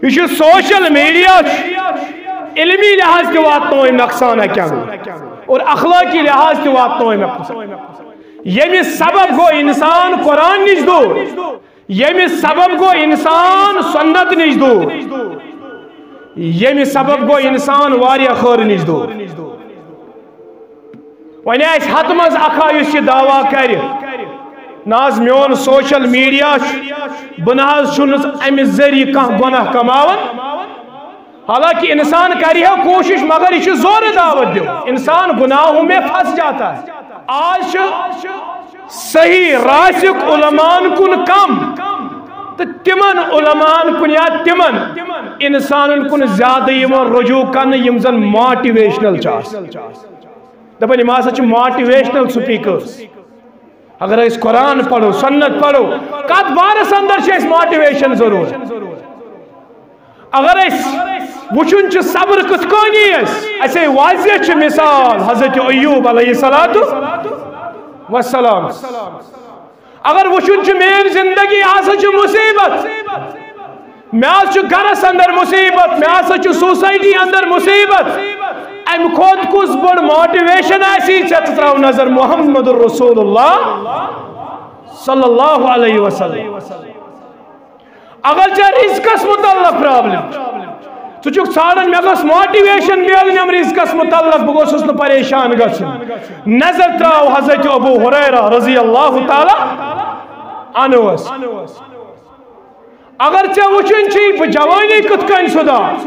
یہ social media علمی لحاظ کے واتنو نقصان کیا اور اخلاقی لحاظ کے واتنو نقصان یمی سبب گو انسان قرآن نش دور یمی سبب گو انسان سنت نش دور یمی سبب گو انسان واریا خور نش دور ون اس حتمز اکھا اس یہ دعویٰ کر ناز میون سوشل میڈیا بناز چھنس امس ذریعہ کھانا گناہ کماون حالانکہ انسان کری ہے کوشش مگر یہ زور دعوت دیو انسان گناہوں میں پھنس جاتا ہے آج صحیح راسک علمان کن کم تو تمن علمان کن یا تمن انسان کن زیادہ یمن رجوع کرنے یم زن موٹیویشنل چاس دپن یم ہسا چھ موٹیویشنل سپیکرز اگر اس قرآن پڑھو سنت پڑھو کت بارس اندر چھ موٹیویشن ضرور اگر اس وچن چھ صبر کت کانی اسے واضح چھ مثال حضرت ایوب علیہ السلام اگر وچن چھ میری زندگی آسا چھ مصیبت میں آس چھ گھرس اندر مصیبت میں آسا چھ سوسائٹی اندر مصیبت ام خود کس بڑ موٹیویشن ایسی چھ تراو نظر محمد رسول اللہ صلی اللہ علیہ وسلم اگر چھ رزقس متعلق پرابلم تو چھ ژھانڈن مے گوس موٹیویشن میلنم رزقس متعلق بہ گوسس نہ پریشان گژھن نظر تراو حضرت ابو ہریرہ رضی اللہ تعالی عنہ اگر ژے وچھن چھی بہ جوانی کت کن سدھار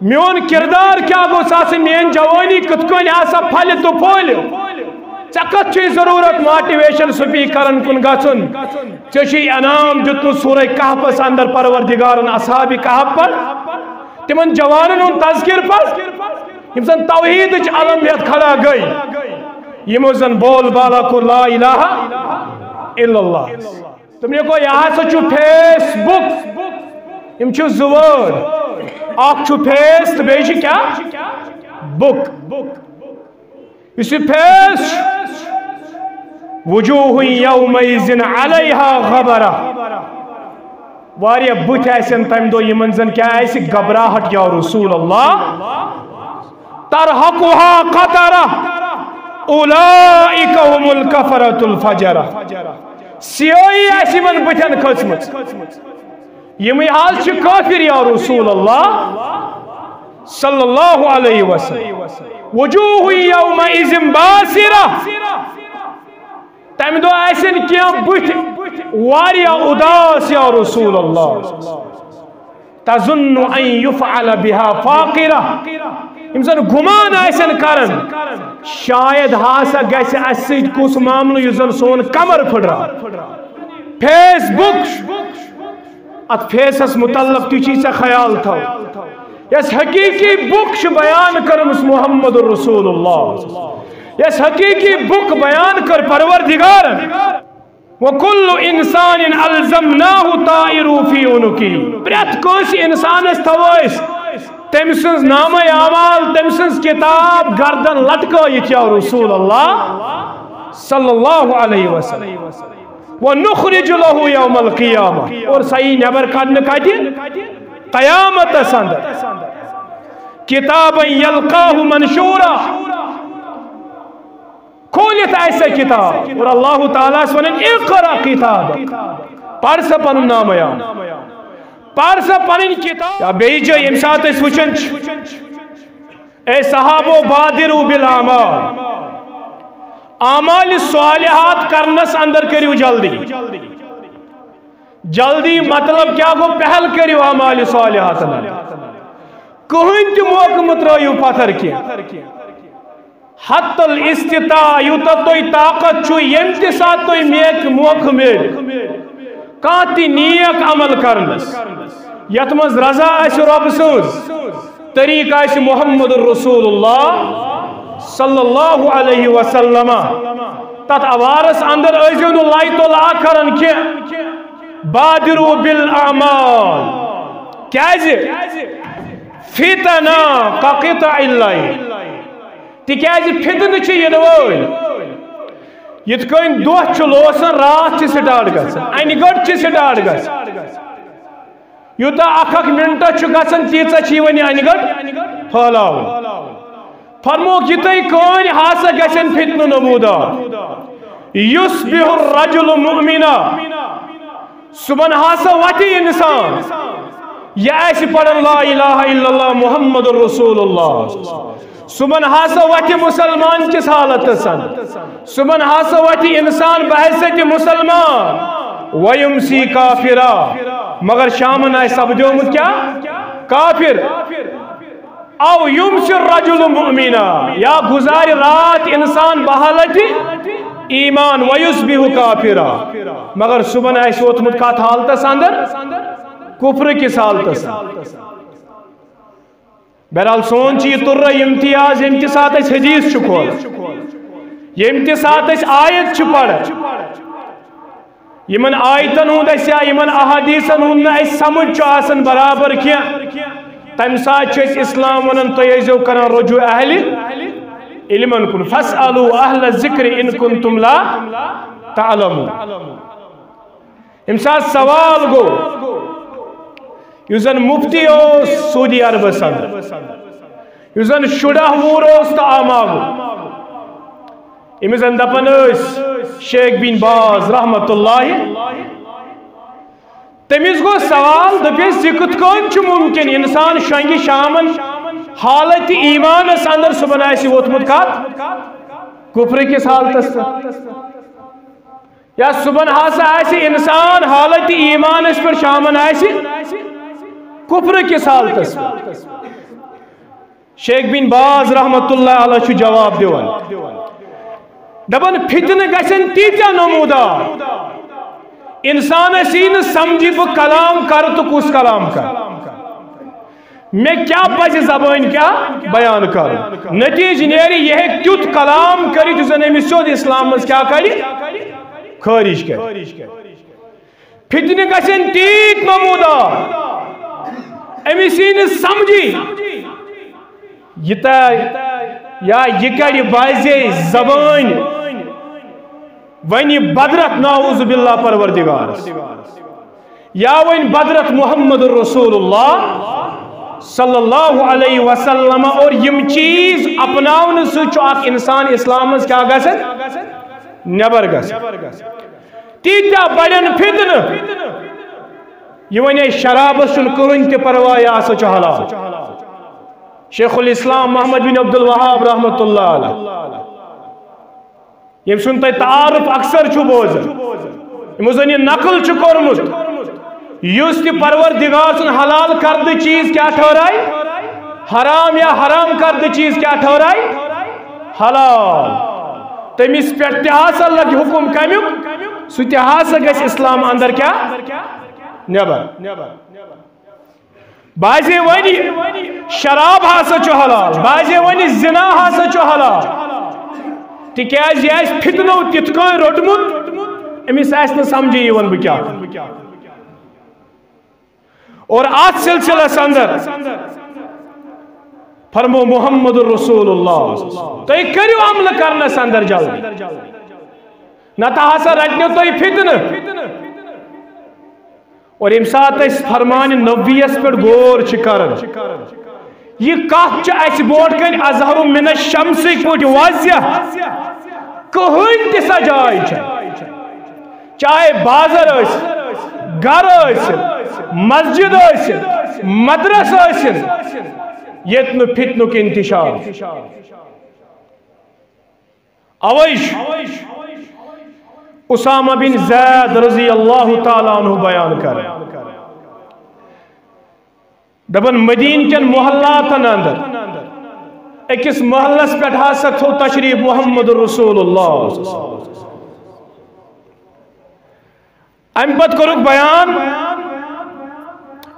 میون کردار کیا گوس آسن مین جوانی کت کن آسا پھل تو پھول ژے کت چھی ضرورت موٹیویشن سپیکرن کن گژھن ژے چھی انعام دیتمت سورہ کہفس اندر پروردگارن اصحاب کہف پر تمن جوانن ہن تذکر پر یم زن توحید علم ہیت کھڑا گئی یمو زن بول بالا کو لا الہ الا اللہ تم نے کو یہاں سے چھو فیس بک یم چھو زور اخ چھو فیس تو بیچ کیا بک اسی فیس وجوہ یومئذ علیہا غبرہ واریا بت ایسن تم دو یمن زن کیا ایسی گھبراہٹ یا رسول اللہ ترحقها قطرہ اولئک هم الکفرۃ الفجرہ سیوئی ایسی من بتن کھسمت یمی حال چھ کافر یا رسول اللہ صلی اللہ علیہ وسلم وجوہ یومئذ باسرہ تم دو ایسن کیا بت واریا اداس یا رسول اللہ تظن ان یفعل بها فاقرہ امزن گمان ایسن کرن شاید ہاسا گیسے اسید کس معاملو یزن سون کمر پھڑ رہا فیس بک ات فیسس متعلق تی چیز سے خیال تھا یس حقیقی بک بیان کرمس محمد رسول اللہ یس حقیقی بک بیان کر پروردگار وَكُلُّ إِنسَانٍ أَلْزَمْنَاهُ طَائِرُ فِي عُنُقِهِ پرت کوئی انسان اس توائس تمسنز نام اعمال تمسنز کتاب گردن لٹکائیت یا رسول اللہ صلی اللہ علیہ وسلم وَنُخْرِجُ لَهُ يَوْمَ الْقِيَامَةِ اور صحیح نبر کھڑنے کہتی قیامت سندر کتابا یلقاہ منشورا کھولیت ایسے کتاب اور اللہ تعالیٰ سے ونن اقرا کتاب پڑھ سا پنن نام یا پڑھ سا پنن کتاب یا بیجو امسات اس وچن اے صحابو بادرو بالاعمال اعمال صالحات کرنس اندر کریو جلدی جلدی مطلب کیا گو پہل کریو اعمال صالحات کہیں تی موقع مترائیو پتھر کیا حت الاستطاع یوتا توی طاقت چھو یمتسا توی میک موقع میل کانتی نیک عمل کرنس یتمز رضا ایسی رب سوز طریق ایسی محمد رسول اللہ صلی اللہ علیہ وسلم تات عوارس اندر ایزیون اللہ تولا کرن کی بادرو بالاعمال کیازی فتنا قطع اللیل تکیازی فتن چھ ینوائل یتکن دوہ چھ لوسن رات چھ سٹارٹ گژھن اینی گڑ چھ سٹارٹ گژھن یوتا اکھ منٹ گھن تیژہ ون انگٹ پھیلاو فرموک یہ تھی کن ہاسا گھن فتنہ نمودار یصبح الرجل مؤمنا صبح ہاسا وتی انسان یہ پڑھن لا الہ الا اللہ محمد الرسول اللہ صبح ہاسا وتی مسلمان کس حالت سن صبح ہاسا وتی انسان بحیثیت مسلمان ویمسی کافرا مگر شامن آئے سپدیومت کیا کافر او یمسی الرجل مؤمنا یا گزار رات انسان بحالت ایمان ویصبح کافرا مگر صبح آئے ووتمت کت حالتس اندر کفر کس حالتس بہرحال سون چی تر امتیاز یمہ سات حدیث کھول یمہ سات آیت پڑھ یمن آیتن ہند یا یمن احادیثن ہند سمجھ آسان برابر کی تمہ سات اسلام ونان تھی ائزو کران رجوع اہل علمن کن فاسالوا اہل الذکر ان کنتم لا تعلمون ام سات سوال گو یزن مفتی سعودی عربس اندر یزن شڑہ وور تو آماغ امس دپان شیخ بن باز رحمت اللہ تمس گو سوال دپس یہ کت کن ممکن انسان شنگہ شامن حالت ایمانس اندر صبح ووتمت کت کفر کس حالتس یا صبح ہسا انسان حالت ایمانس پر شامن کفر کس حالتس شیخ بن باز رحمت اللہ علیہ جواب دیوان دپان فتنہ گژھن تیتیا نمودار انسان سی سمجھی بہ کلام کر تو کس کلام کر میں کیا پزِ زبان کیا بیان کر نتیج نیری یہ تیت کلام کری جو زن امس سیود اسلام مز کیا کری خارج کر فتنہ گژھن تیت نمودار امس سی سمجھی یا یہ کر بازے زبان ونی بدرت نعوذ باللہ پروردگار یا ون بدرت محمد الرسول اللہ صلی اللہ علیہ وسلم اور یم چیز اپناون سچ اخ انسان اسلام کیا گژھن نبر گژھن تیتیا بڑن فتنہ یہ ونے شرابس چھن کہین تہ پرواہ آسا چھ حلال شیخ الاسلام محمد بن عبد الوہاب رحمت اللہ علیہ یم سن تہ تعارف اکثر چھ بوزن یم زن یہ نقل چھ کورمت یس تہ پروردگار سن حلال کردہ چیز کیا ٹھہرائی حرام یا حرام کردہ چیز کیا ٹھہرائی حلال تمس پہ تہ ہسا لگہ حکم کمیک سہ تہ ہسا گژھِ اسلام اندر کیا نبر بازے ونی شراب ہسا چھ حلال بازے ونی زنا ہسا چھ حلال تکیاز یہ فتنو تت کن روٹمت امس نا سمجھی ون بہ کیا اور ات سلسلس اندر فرمو محمد الرسول اللہ تھی کرو عمل کرنس اندر جلدی نتہ ہسا رٹنو تھی فتنہ اور یم سات فرمان نبیس پہ غور کران یہ کت اس بوٹ کن اظہر من الشمس پہ واضح کہین تہ سا جائے چاہے بازر گھر مسجد مدرس یتن فتنک انتشار اویش اسامہ بن زید رضی اللہ تعالیٰ عنہ بیان کر دبن مدین کن محلاتن اندر اکس محلس پہ ہسا تھو تشریف محمد رسول اللہ ام پت کرک بیان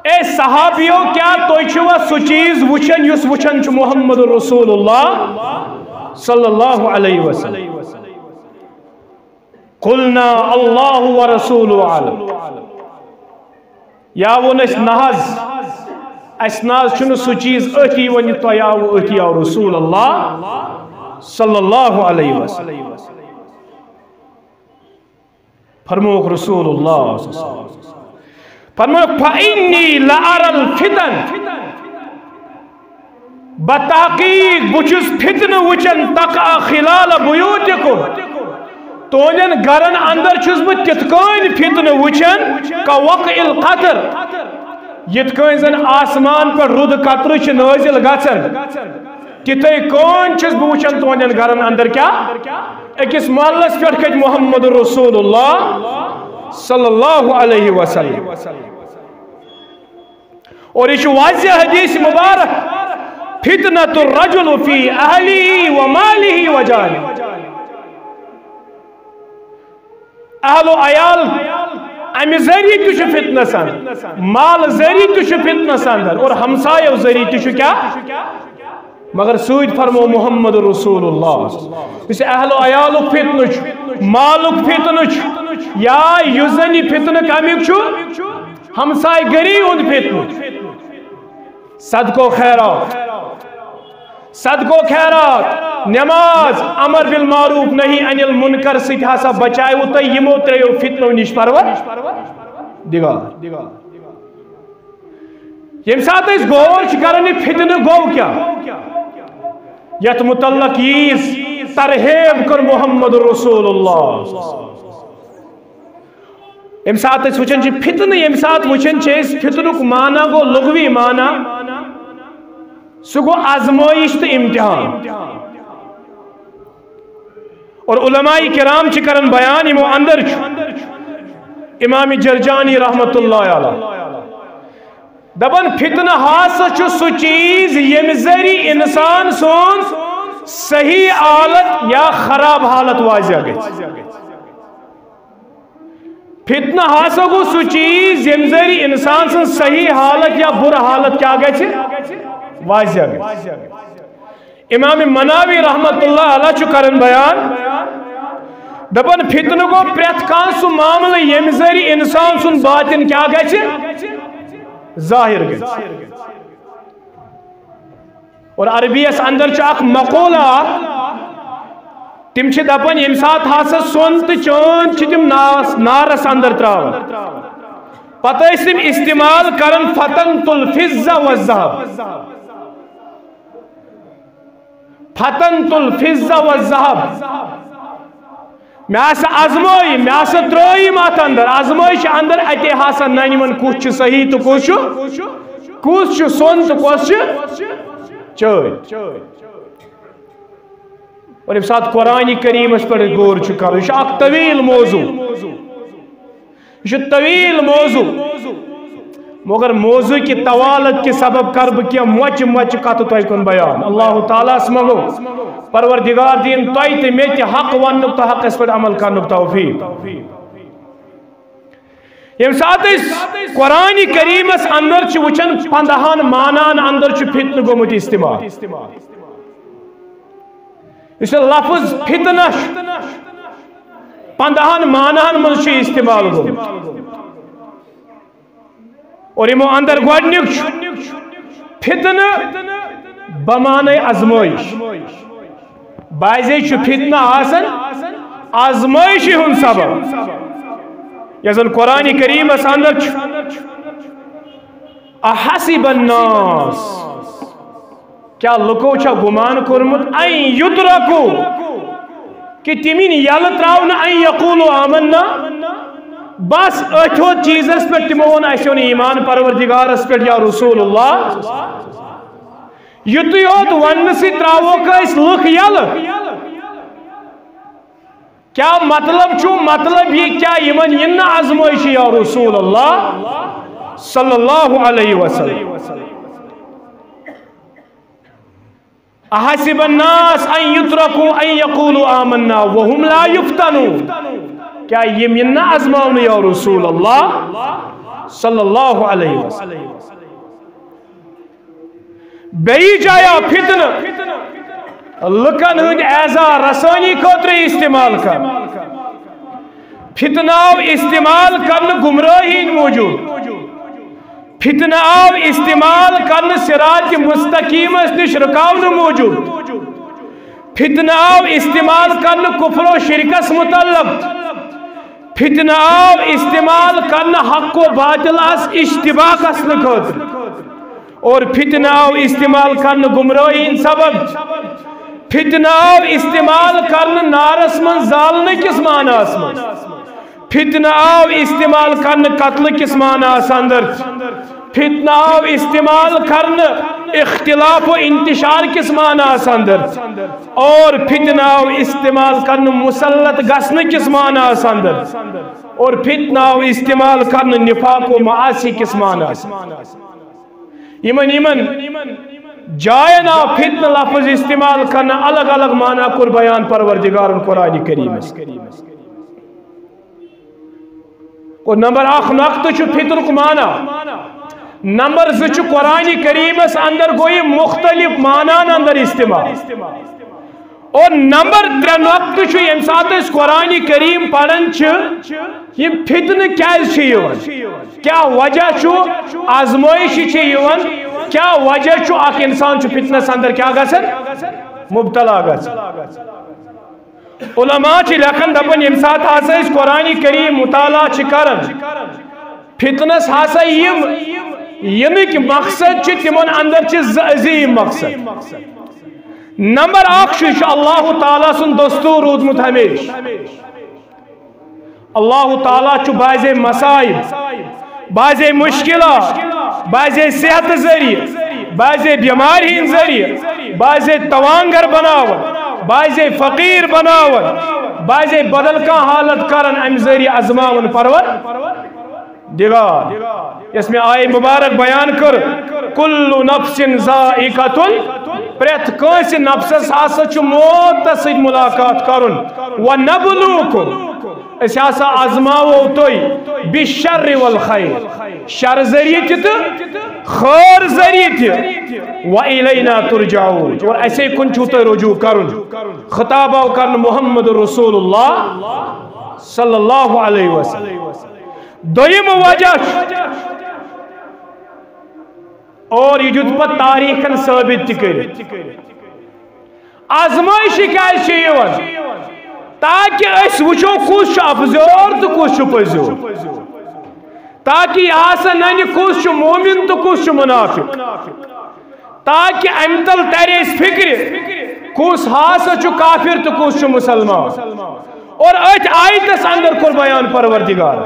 اے صحابیو کیا تھی چھوا سو چیز وچن یس وچن چھ محمد رسول اللہ صلی اللہ علیہ وسلم قلنا اللہ ورسول عالم یا ون اس نحز اس ناز چھن سو چیز اتی ون تو یا اتی او رسول اللہ صلی اللہ علیہ وسلم فرموک رسول اللہ فرمایا فَإِنِّي لَأَرَى الْفِتَنَ بتحقیق بچس فتن وچن تقع خلال بیوتکم تونین گرن اندر چھس بہ تتکین فتن وچن کا وقع القطر یتکین زن آسمان پر رود قطر چھ نازل گژھن تتھے کون چھس بہ وچن تونین گرن اندر کیا اکس محلس پہ کھت محمد رسول اللہ صلی اللہ علیہ وسلم اور یہ واضح حدیث مبارک فتنة الرجل في أهله وماله وجانه اہل و عیال امی ذریعہ تشو فتنہ سند مال ذریعہ تشو فتنہ سند اور ہمسایہ ذریعہ تشو کیا مگر سوید فرمو محمد رسول اللہ اس اہل و عیال فتنچ مالک فتنچ یا یزنی فتنہ کامیک چھو ہمسایہ گری ہند فتنچ صدقو خیرات صدقو خیرات نماز امر بالمعروف نہیں عن المنکر سۭتۍ ہسا بچائیو تۄہہِ یِمو ترٛیٚیو فتنو نش پرور دِگار ییٚمہِ ساتہٕ أسۍ غور چھِ کران یہِ فتنہٕ گوٚو کیٛاہ یتھ متعلق ییٖژ ترہیب کٔر محمد رسول اللہ ییٚمہِ ساتہٕ أسۍ وٕچھان چھِ فتنہٕ ییٚمہِ ساتہٕ وٕچھان چھِ أسۍ فتنُک معنی گوٚو لغوی معنی سُہ گوٚو آزمٲیش تہٕ امتحان اور علماء کرام چھ کرن بیان یمو اندر چھ امام جرجانی رحمت اللہ علیہ دبن فتنہ ہاسا چھ سو چیز یم ذریعہ انسان سون صحیح حالت یا خراب حالت واضح گئی فتنہ ہاسا گو سو چیز یم ذریعہ انسان سون صحیح حالت یا برا حالت کیا گئی واضح گئی امام مناوی رحمت اللہ علیہ چھ کرن بیان دپن فتنہ گو پریت کان سو معاملہ یم ذریعہ انسان سن باطن کیا گئی ظاہر گئی اور عربیس اندر چھ اخ مقولہ تم چھ دپن یم سات ہاسا سون تو چون چھ تم نارس اندر تراون پتہ اس تم استعمال کرن فتنت الفضہ والذهب فتنت الفضہ والذهب میں آسا آزمائی میں آسا ترائی مات اندر آزمائی چھ اندر اتے ہاسا نانی من کچھ چھ صحیح تو کچھ چھ سون تو کچھ چھ اور اس ساتھ قرآن کریم اس پر غور چھ کرو یہ ایک طویل موضوع یہ طویل موضوع مگر موضوع کی طوالت کے سبب کرب کیا مچ کت تہ کن بیان اللہ تعالیٰ منگو پروردگار دین تہ تو مے حق ونک تو حق اس پر عمل کرنک توفیق یم سات قرآن کریمس اندر چھ وچن 15 معنان اندر چھ فتنہ گومت استعمال اس لفظ فتنہ 15 معنان من چھ استعمال گومت اور یمو اندر گوڈنیک فتنہ بمانے آزمائش بعضے چھ فتنہ آسن آزمائش ہن سبب یزن قرآن کریم اس اندر احسب الناس کیا لکو چھا گمان کرمت این یدرکو کہ تمین یل تراؤن این یقولو آمنا بس اتھو چیز اس پر تمون ایسون ایمان پروردگار اس پر یا رسول اللہ یتیوت ونسی تراؤ کا اس لکھ یل کیا مطلب چھو مطلب یہ کیا یمن ین آزمائش یا رسول اللہ صلی اللہ علیہ وسلم احسب الناس ان یترکو ان یقولو آمنا وهم لا یفتنون کیا یہ ین آزمائن یا رسول اللہ صلی اللہ علیہ وسلم بئی جایا فتنہ لکن ہند ایزا رسانی خاطر استعمال کر فتنہ استعمال کرن گمراہی موجود فتنہ استعمال کرن صراط مستقیم نش رکاون موجود فتنہ استعمال کرن کفر و شرکس متعلق فتنہ آو استعمال کرنا حق و باطل اس اشتباہ کرنے خاطر اور فتنہ آو استعمال کرنا گمراہی سبب فتنہ آو استعمال کرنا نارس من زالنے کس معنیس من فتنہ آو استعمال کرنا قتل کس معنیس اندر فتنہ آو استعمال کرنا اختلاف و انتشار کس معنیس اندر اور فتنہ آو استعمال کرنا مسلط گسنے کس معنیس اندر اور فتنہ آو استعمال کرنا نفاق و معاصی کس معنیس یمن جائن آو فتنہ لفظ استعمال کرنا الگ الگ معنی کر بیان پروردگار قرآن کریم اور نمبر 1 نقطہ چھو فتن کو معنی نمبر 2 چھو قرآن کریم اندر کوئی مختلف معنی اندر استعمال اور نمبر 3 نقطہ چھو یم ساتھ اس قرآن کریم پڑھن چھو یہ فتن کیا وجہ چھو آزمائش چھو کیا وجہ چھو اک انسان چھو فتنس اندر کیا گسن مبتلا گسن علماء چھ لکھن دپن یم ساتھ ہسا اس قرآن کریم مطالعہ چھ کرن فتنس ہسا یمیک مقصد چھ تمن اندر چھ عظیم مقصد نمبر 1 چھ اللہ تعالیٰ سن دستور روزمت ہمیش اللہ تعالیٰ چھ بعض مسائب بعض مشکلات بعض صحت ذریعہ بعض بیماری ذریعہ بعض توانگر بناون بعض فقیر بناون بعض بدل کا حالت کرن ام ذریعہ ازماون دیگار اس میں آئے مبارک بیان کر کل نفس ذائقۃ پریت کنس نفسس ہسا چھ موت سۭتۍ ملاقات کرن ونبلوکم اس ہسا ازماوو توئی بالشر والخیر شر ذریعہ تہ خیر ذریعہ تہ وإلینا ترجعون اور ایسے کن چھو تو رجوع کرن خطاب آو کرن محمد رسول اللہ صلی اللہ علیہ وسلم دویم وجہ اور یہ جد پر تاریخن ثابت تکر آزمائش کیس چیئے تاکہ اس وچو کس افزور تو کس پزور تاکہ یہاں سے ننی کس مومن تو کس منافق تاکہ امتل تیرے اس فکر کس ہاسا چو کافر تو کس مسلمان اور ایت آیتس اندر کر بیان پروردگار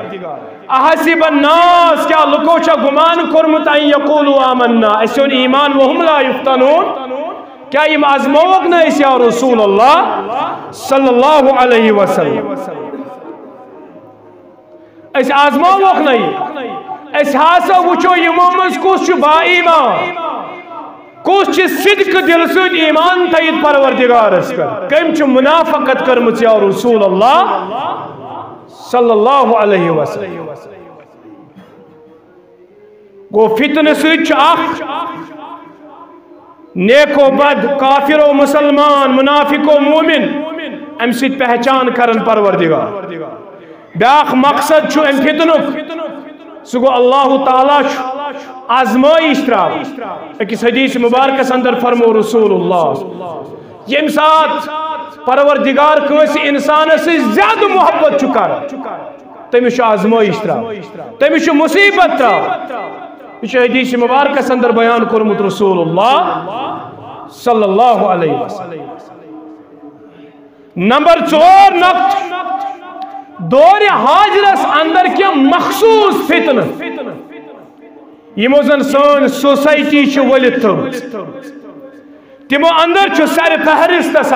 احسب الناس کیا لکو چا گمان کرمت ان یقولو آمنا اسیون ایمان وهم لا یفتنون کیا یہ ازموک نہ اس یا رسول اللہ صلی اللہ علیہ وسلم اس ازموک نہیں اس حاسا وچو یہ مومنس کس چو با ایمان کس چھ صدق دل سود ایمان تید پروردگار اس کر کم چھ منافقت کرمت یا رسول اللہ صلی اللہ علیہ وسلم گو فتن سود چھ آخ نیک و بد کافر و مسلمان منافق و مومن ام سید پہچان کرن پروردگار بیاخ مقصد چھو ام فتنک سگو اللہ تعالیٰ آزمائش تراو اکس حدیث مبارکس اندر فرمو رسول اللہ یم ساتھ پروردگار کنسی انسان سے زیادہ محبت چکار تمیشو آزمائش تراو تمیشو مصیبت تراو یہ حدیث مبارکس اندر بیان کرمت رسول اللہ صلی اللہ علیہ وسلم نمبر 4 نقط دور حاجرس اندر کیا مخصوص فتن یمو زن سون سوسائٹی چھ ولت تمو اندر چھ سر فہرستس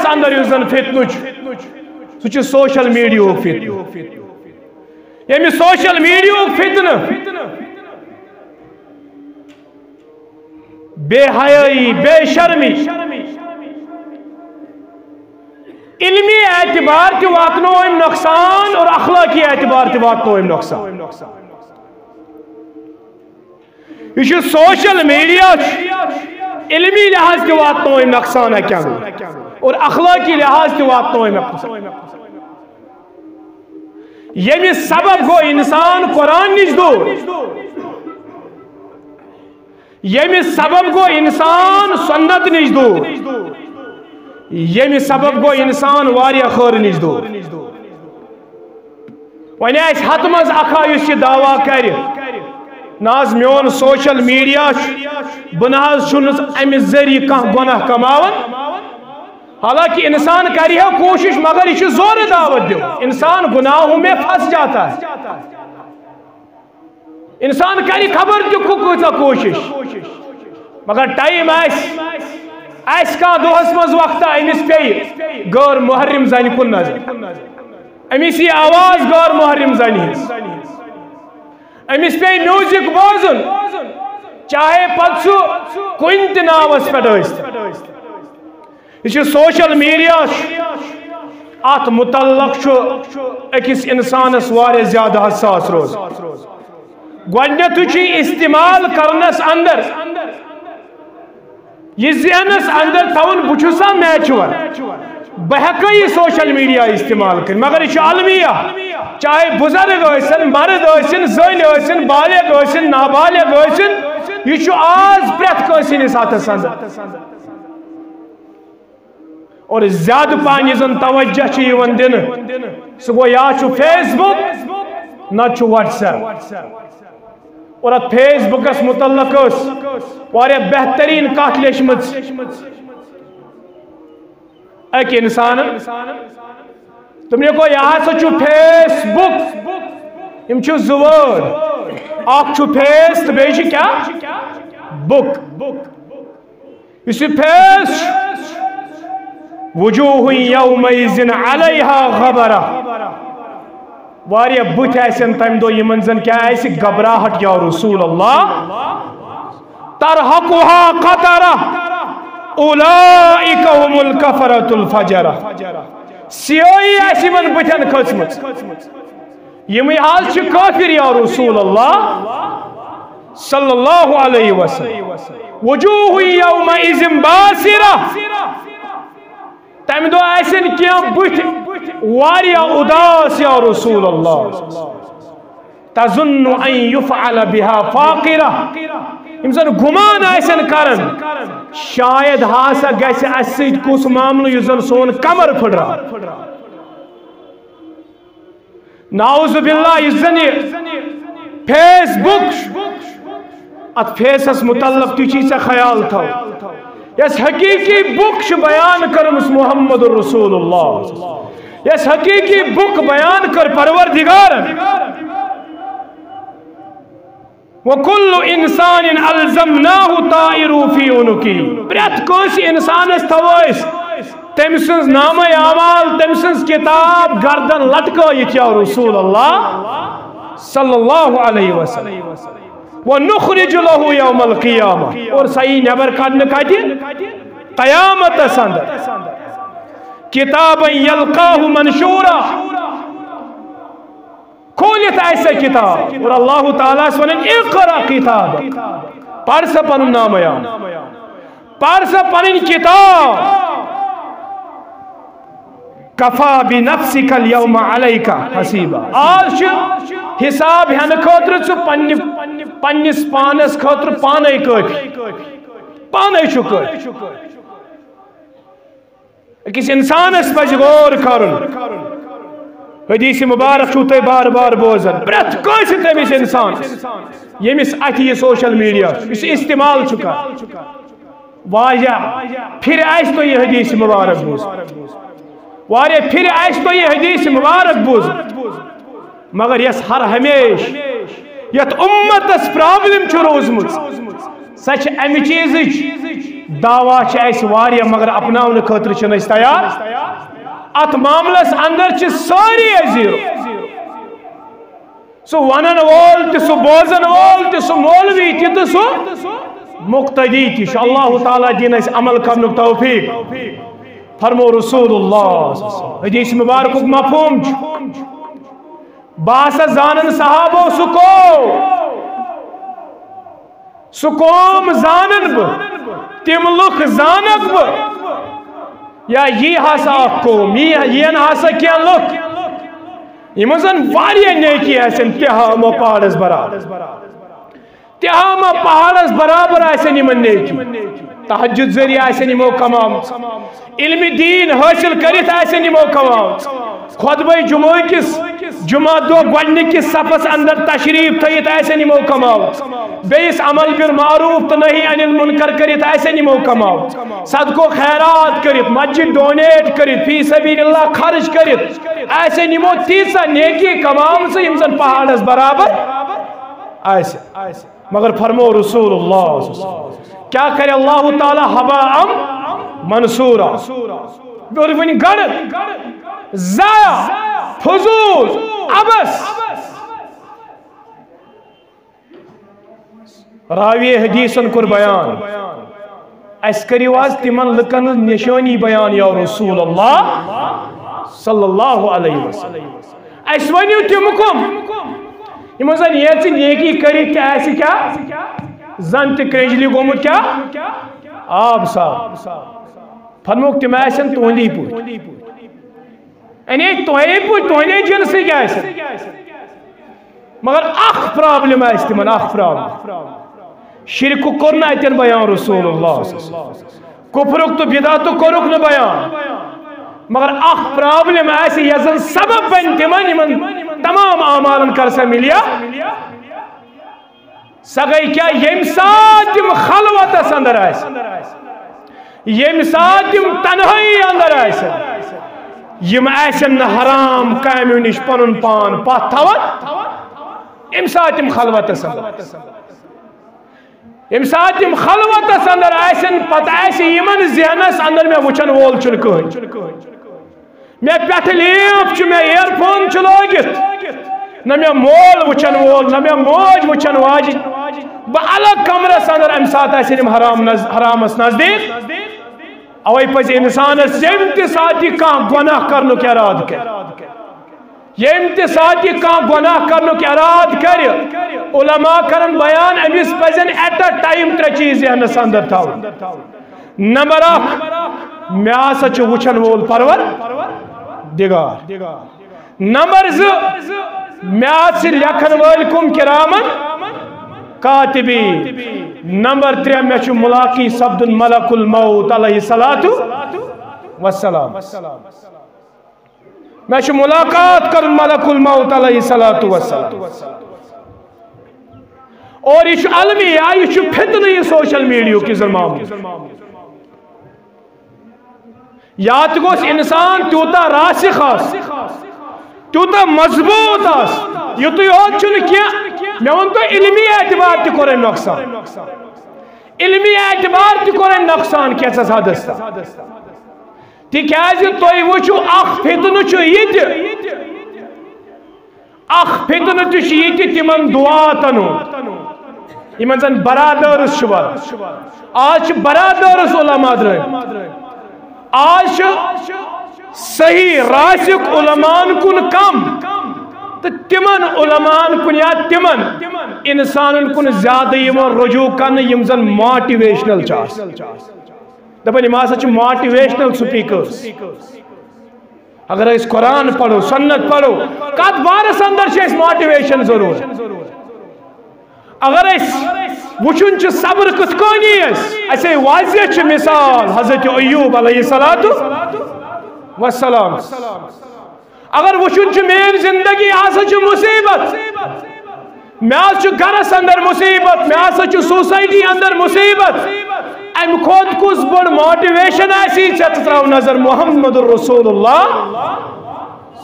اندر یو زن فتن سو چھ سوشل میڈیا فتن یمی سوشل میڈیا فتن بے حیائی بے شرمی علمی اعتبار کی واتنوئم نقصان اور اخلاقی اعتبار کی واتنوئم نقصان یہ سوشل میڈیا علمی لحاظ کی واتنوئم نقصان ہے کیا اور اخلاقی لحاظ کی واتنوئم نقصان یہ سبب کو انسان قرآن نش دور یہ سبب کو انسان سنت نش دور یمی سبب گو انسان واریا خیر نش دور ون آس ہت مز اکھا اس یہ دعویٰ کر ناز میون سوشل میڈیا بناز چھنس امہ ذریعہ کھانا گناہ کماون حالانکہ انسان کری ہے کوشش مگر یہ زور دعوت دیو انسان گناہوں میں پھنس جاتا ہے انسان کری خبر کیسا کوشش مگر ٹائم آس کھانا دہس مز وقت امس پی غیر محرم زن کن نظر امس یہ آواز غیر محرم زن ہز امس پی میوزک بوزن چاہے پتہ سہ کن تہ ناوس پہ یہ سوشل میڈیا ات متعلق اکس انسانس واریاہ زیادہ حساس روز گۄڈنیٚتھٕے چھُ استعمال کرنس اندر یہ ذہنس اندر تھاون بہ چھُسا میچور بہ ہیٚکہٕ یہ سوشل میڈیا استعمال کر مگر یہ المیہ چاہے بزرگ ٲسِن مرد ٲسِن زٔنۍ ٲسِن بالغ ٲسِن نابالغ ٲسِن یہ آز پرٛٮ۪تھ کٲنٛسہِ ہٕنٛدِس ہاتس اندر اور زیادہ پان زن توجہ دن سہ گو یا فیس بک نہ واٹس ایپ اور ات فیس بکس متعلق واریاہ بہترین کت لیچمت اک انسان تم نے کو یہ فیس بک یم زور اخ فیس تو بیچ کیا بک اس فیس وجوہ یومئذ علیہا غبرہ واریاہ بت آسن تم دو یمن زن کیا آسی گھبراہٹ یا رسول اللہ ترحقها قطرہ اولئک هم الکفرۃ الفجرہ سیاہی آسی من بتن کھسمت یمی حال چھ کافر یا رسول اللہ صلی اللہ علیہ وسلم وجوہ یومئذ باسرہ تم دو آسن کیا بت واریاہ اداس یا رسول اللہ تظن ان یفعل بها فاقرہ امسان گمان آسن کرن شاید ہاسا گیس اسید کس معاملہ یزن سون کمر پھڑ رہا نعوذ باللہ یزن فیس بک ات فیسس متعلق تو چیز خیال تھا یس حقیقی بک بیان کرمس محمد رسول اللہ یس حقیقی بک بیان کر پروردگار وَكُلُّ إِنسَانٍ أَلْزَمْنَاهُ طَائِرُ فِي عُنُقِهِ پرٛٮ۪تھ کٲنٛسہِ اِنسانس تھوٚو تٔمۍ سٕنٛز نامہ اعمال تٔمۍ سٕنٛز کتاب گردن لٹکٲیِتھ یا رسول اللہ صلی اللہ علیہ وسلم وَنُخْرِجُ لَهُ يَوْمَ الْقِيَامَةِ اور صحیح نبر کھڑنے کھڑی قیامت اندر کتابًا یلقاہ منشورا کھولت ایسا کتاب اور اللہ تعالیٰ سے ونن اقرا کتاب پڑھ سا پنن نام پڑھ سا پنن کتاب کفا بنفسک اليوم علیک حسیبا آج حساب ہن خاطر ژٕ پننس پانس خاطر پانے کافی پانے چھُ کافی أکِس انسانس پزِ غور کرُن حدیث مبارک چھو تے بار بار بوزن پرٛٮ۪تھ کٲنٛسہِ تٔمِس انسان ییٚمِس اَتھِ یہِ سوشل میڈیا یُس استعمال چھُ کران واریاہ پھرِ آسہِ تۄہہِ یہِ حدیث مبارک بوزن واریاہ پھرِ آسہِ تۄہہِ یہِ حدیث مبارک بوزن مگر یس ہر ہمیش یتھ امتس پرابلم چھُ روزمٕژ سۄ چھِ امہِ چیٖزٕچ دعوا چھِ اَسہِ واریاہ مگر اپناونہٕ خٲطرٕ چھِنہٕ أسۍ تیار ات معاملس اندر چھ ساری زیرو سو ونن وول تہ سو بوزن وول تہ سو مولوی تہ سو مقتدی تہ اللہ تعالیٰ دین اس عمل کرن توفیق فرمو رسول اللہ حدیث مبارک مفہوم باسا زانن صحابو سکوم زانن ب تم لوک زانک ب یا یہ ہسا قوم یہ ہسا کیا لوک یہ زن واریاہ نیکی آسن تہ ہمو پہاڑس برابر تہامہ پہاڑس برابر آسن یمن نیکی تہجد ذریعہ آسن یمو کمامت علم دین حاصل کرت آسن یمو کمامت خطبہ جمعہ کس جمعہ دو گوڈنکس صفس اندر تشریف تھیت آسن یمو کمامت بیس عمل بالمعروف تو نہی عن المنکر کرت آسن یمو کمامت صدقو خیرات کرت مسجد ڈونیٹ کرت فی سبیل اللہ خرچ کرت آسن یمو تیسا نیکی کمامت یم زن پہاڑس برابر آسن مگر فرمو رسول اللہ کیا کرے اللہ تعالی حباء منصورا اور ونی گڑ ضائع فضول عبس راوی حدیثن کر بیان اس کریو آز تمن لکن نشانی بیان یا رسول اللہ صلی اللہ علیہ وسلم اس ونیو تمکم یہ زن یہ نیکی کری کیا ایسی کیا زن تی کرنجلی گومت کیا آب صاحب فرموک تم ایسن تہندی پوٹ یعنی تہندی پوٹ تہندی جنسی کیا ایسن مگر اخ پرابلم ہے تمن اخ پرابلم شرک کرنا اتن بیان رسول اللہ کفرک تو بدعت کرک نہ بیان مگر اخ پرابلم ایسی یزن سبب بن تمن تمام اعمالن کر سے ملیا سگئی کیا یم سات تم خلوت اندر آئیس یم سات تم تنہائی اندر آئیس یم ایسن حرام کامیو نش پنن پان پات تھوت یم سات تم خلوت اندر یم سات تم خلوت اندر آئیسن پتہ ایسی یمن ذہنس اندر میں وچن وول چن کہن میں پیٹھ لیپ چھ میں ایئر فون چھ لوگت نہ میں مول وچن وول نہ میں موج وچن واج با الگ کمرس اندر ام سات آسن حرامس نزدیک اوے پز انسانس یم تہ ساتی کان گناہ کرنک اراد کر یم تہ ساتی کان گناہ کرنک اراد کر علماء کرن بیان امس پزن ایٹ ا ٹائم ترے چیز ذہنس اندر تھاو نمبر اخ میں آسا چھ وچن وول پرور دگار نمبر زٕ میں آس لکھن ول کم کرامن کاتبین نمبر 3 میں چھ ملاقی سبدن ملک الموت علیہ الصلاۃ والسلام میں چھ ملاقات کرن ملک الموت علیہ الصلاۃ والسلام اور یہ المیہ یہ فتنہ سوشل میڈیا کی ذریعہ یاد گوس انسان تیوتا راسخ آس تیوتا مضبوط آس یوتو یوت چن کیا میں ون تو علمی اعتبار تی کرے نقصان علمی اعتبار تی کرے نقصان کیسا حدس تکیاز توی وچو اخ فتنہ چھ یہ اخ فتنہ چھ یہ تمن دعا تنو یمن زن برادرس چھ آج برادرس علماء درن آج صحیح راسک علمان کن کم تو تمن علمان کن یا تمن انسان کن زیادہ یمن رجوع کرنے یم زن موٹیویشنل چاس دپن یم ہسا چھ موٹیویشنل سپیکرز اگر اس قرآن پڑھو سنت پڑھو کت بارس اندر چھ اس موٹیویشن ضرور اگر اس وچن چھ صبر کت کانی اسے واضح چھ مثال حضرت ایوب علیہ الصلوۃ والسلام اگر وچن چھ مین زندگی آسا چھ مصیبت میں آس چھ گھرس اندر مصیبت میں آسا چھ سوسائٹی اندر مصیبت ام خود کس بڑ موٹیویشن آسی چھ تراو نظر محمد رسول اللہ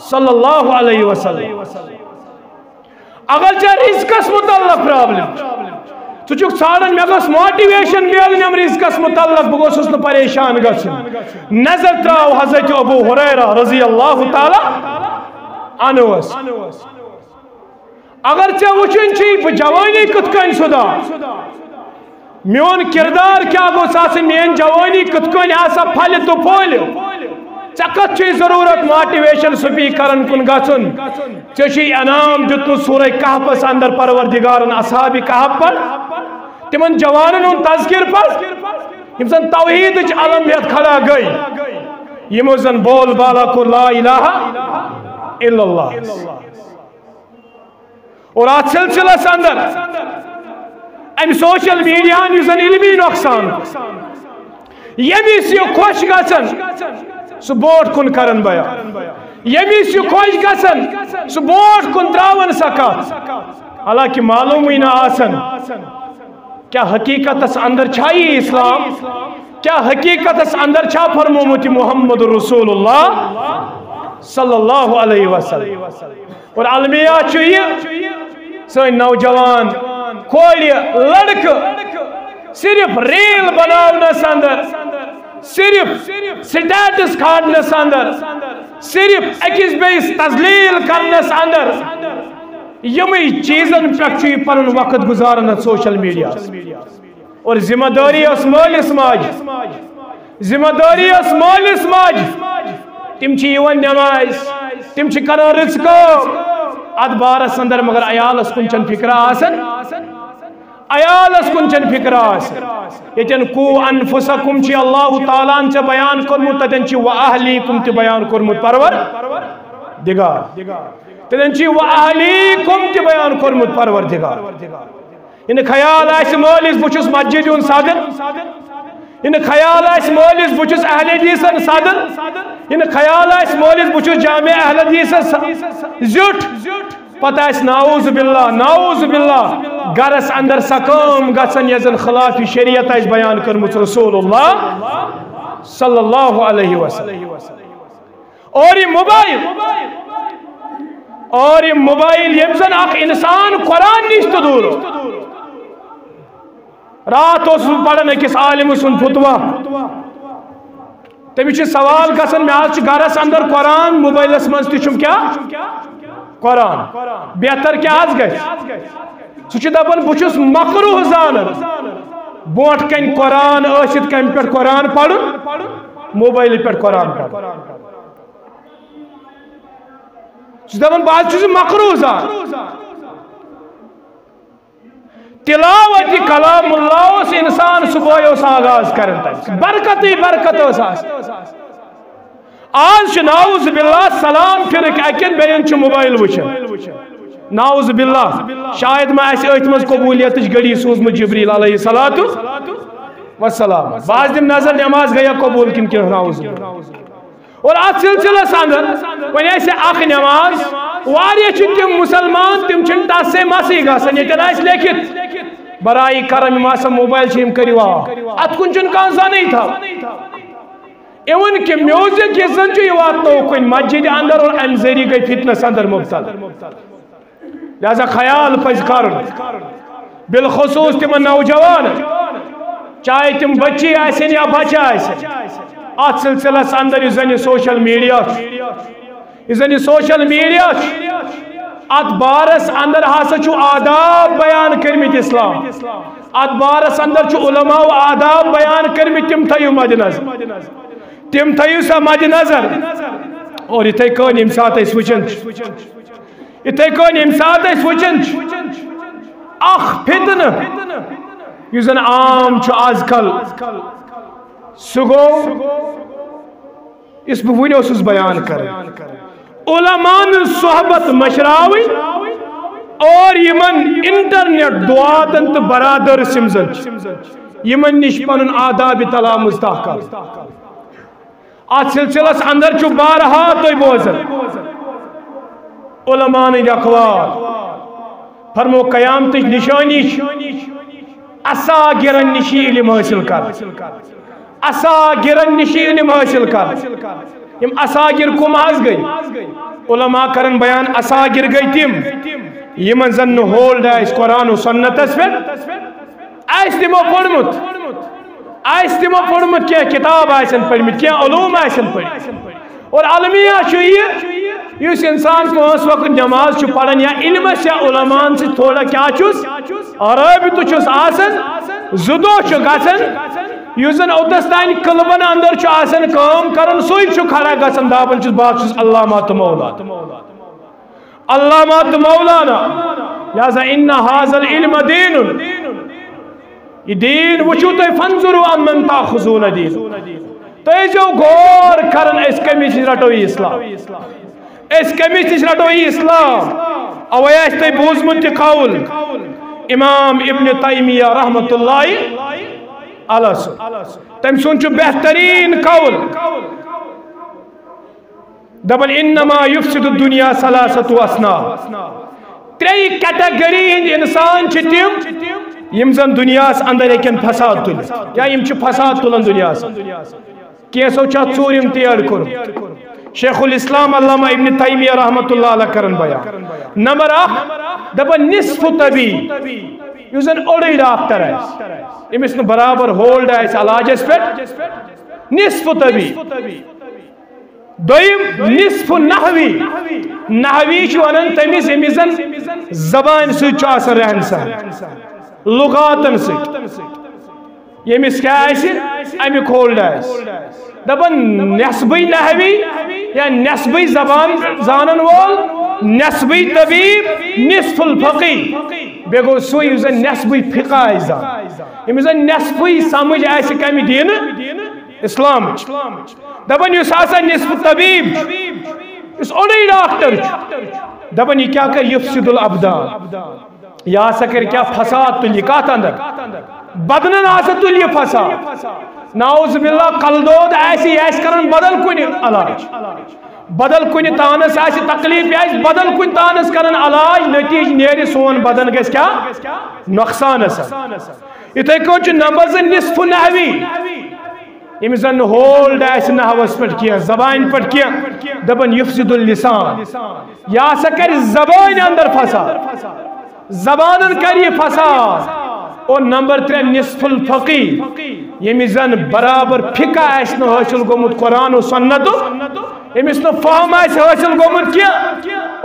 صلی اللہ علیہ وسلم اگر چھ رزقس متعلق پرابلم تو چھ ژھانڈن مے گوس موٹیویشن میلن رزقس متعلق بہ گوسس نہ پریشان گژھن نظر تراو حضرت ابو ہریرہ رضی اللہ تعالی عنہ اگر ژے وچھن چھی بہ جوانی کت کن سدھار میون کردار کیا گوس آسن مین جوانی کت کن آسا پھل تو پھول چکت چھ ضرورت موٹیویشن سپیکرن کن گژھن ژے چھی انعام دتن سورہ کہفس اندر پروردگارن اصحاب کہف پر تمن جوانن ہن تذکر پر یم زن توحید علمیت کھڑا گئی یمو زن بول بالا کو لا الہ الا اللہ اور آج سلسلہ اندر ام سوشل میڈیا یزن علمی نقصان یمس یہ خوش گژھن سہ بوٹ کن کرن بیان یمس یہ خوش گژھن سہ بوٹ کن تراون سا کت حالانکہ معلوم ہی نہ آسن کیا حقیقت اندر چھائی اسلام کیا حقیقت اندر چھا فرمومت محمد رسول اللہ صلی اللہ علیہ وسلم اور المیہ چیئے سن نوجوان کوڑی لڑک صرف ریل بناونس اندر صرف سٹیٹس کھاڑنس اندر صرف اکس بیس تذلیل کرنس اندر یمی چیزن پہ پن وقت گزارن سوشل میڈیا اور ذمہ داری اس مالس ماج ذمہ داری اس مالس ماج تم یوان نماز تم کران رز کو ات بارس اندر مگر عیالس کن چن فکر آسن عیالس کن چن فکر آسن یتن کو انفسکم چی اللہ تعالیٰ چا بیان کرمت تتن چی و اہلیکم تی بیان کرمت پرور دگار تتن چی و اہلیکم تی بیان کرمت پرور دگار ان خیال آس مالس بچس مسجد ان صدر ان خیال آس مالس بچس اہل حدیثن صدر ان خیال آس مالس بچس جامع اہل حدیث زیٹ پتہ آس نعوذ باللہ گرس اندر سکام گژھن یزن خلاف شریعت آس بیان کرمت رسول اللہ صلی اللہ علیہ وسلم اور یہ موبائل یم زن اخ انسان قرآن نش تو دور رات اس پڑھن اکس عالم سن فتوا تمس سوال گژھن مے گرس اندر قرآن موبائلس مز تم کیا قرآن بہتر کیا گھس سہ دپان بہس مکروہ زانن بوٹ کن قرآن ٲسِتھ کمہ پہ قرآن پڑھن موبائل پہ قرآن پڑھن سہ دپان بہت مکروہ زان تلاوت کلام اللہ اس انسان صبح اس آغاز کرن برکت ہی برکت اس آج نعوذ باللہ سلام پھرک اکن بین چھ موبائل وچھن نعوذ باللہ شاید ما ایسے اتمز قبولیت گڑی سوزم جبریل علیہ السلام بعض دن نظر نماز گیا قبول کن کہ نعوذ باللہ اور آج سلسلہ ساندر وہی ایسے اخ نماز واریہ چھن مسلمان تم چھن تاس سے ماسی گا سن یہ ایس لیکت برائی کرم ماسا موبائل چھیم کریوا ات کن چھن کانسا نہیں تھا ایون کہ میوزک یہ زن چھو یہ وات تو کوئی مسجد اندر اور انزیری گئی فتنس اندر مبتل لہذا خیال پز کرن بالخصوص تم نوجوان چاہے تم بچی آسن یا بچہ آسن ات سلسلہ اندر یہ سوشل میڈیا ات بارس اندر ہسا چھو آداب بیان کرمت اسلام ات بارس اندر چھو علماء و آداب بیان کرمت تم تھیو مد نظر تم تھیو سا مد نظر اور اتھے کون امسات اس وچن اتھے کون امسات اس وچن اخ فتن یزن عام چھو آز کل سگو اس بہ ونہ اس بیان کر علماء صحبت مشراوی اور یمن انٹرنیٹ دعاتن تو برادر سمزن یمن نش پنن آداب تلامز تحقال ات سلسلس اندر چھو بارہا تو بوزن علماء اقوال فرمو قیامت نشانی اساگرن نشی علم حاصل کر اساگرن نشی علم حاصل کر یم اساگر کم آز گئی علماء کرن بیان اساگر گئی تم یمن زن ہولڈ ہے اس قرآن و سنت اس پہ ایس تمو پڑھمت ایس تمو پڑھمت کیا کتاب آسن پڑھمت کیا علوم آسن پڑھمت اور علمیہ چھوئی اس انسان کو اس وقت نماز چھو پڑھن یا علم سے علماء سے تھوڑا کیا چوس عربی تو چوس آسن زدو چھو گسن یوزن اوتستان قلبن اندر چھو آسن کام کرن سوئی چھو کھڑا گسن دابن چھو بات چھو علامات مولانا علامات مولانا لہذا ان هذا العلم دین یہ دین وچھو تو فنظروا امن تاخذون دین تو جو غور کرن اس کمیچ رٹوئی اسلام اس کمیچ رٹوئی اسلام اویا اس تے بوزمت قول امام ابن تیمیہ رحمت اللہ علیہ تم سن بہترین قول دبن انما یفسد الدنیا ثلاثت اصناف تری کیٹیگری ہند انسان تم یم زن دنیا اندر ہیکن فساد تل یا یم فساد تلن دنیا کیسو ژورم تیار کور شیخ الاسلام علامہ ابن تیمیہ رحمت اللہ علیہ کرن بیان نمبر 1 دبن نصف طبیب یس زن اوڑی ڈاکٹر امس برابر ہولڈ علاجس پہ نصف طبیب دویم نصف نحوی نحوی ونان تمس یمس زن زبان ست رہن سہن لغاتن ست یمس کیا امیک ہولڈ دپان نصبی نحوی یا نصبی زبان زانن وول نصبی طبیب نصف الفقی بے گو سوی یس زن نصبی فقہ زان یمس زن نصبی سمجھ کمی دین اسلام دپان یس نصف طبیب اس اوڑی ڈاکٹر دپان یہ کیا کر یفسد الابدان یا سا کر کیا فساد تلی کات اندر بدنن آسا تلی فساد نعوذ باللہ قلدود ایسی کرن بدل کن علاج بدل کن تانس ایسی تکلیف ایسی بدل کن تانس کرن علاج نتیج نیری سون بدن گس کیا نقصان اتھے کچھ نمبر نصف نحوی یمس زن ہولڈ نحوس پہ کیا زبان پہ کیا دپان یفسد اللسان یا سا کر زبان اندر فساد زبان کر یہ فساد اور نمبر 3 نصف الفقی یمس زن برابر فقہ حاصل گومت قرآن و سنت یمس فہم حاصل گومت کیا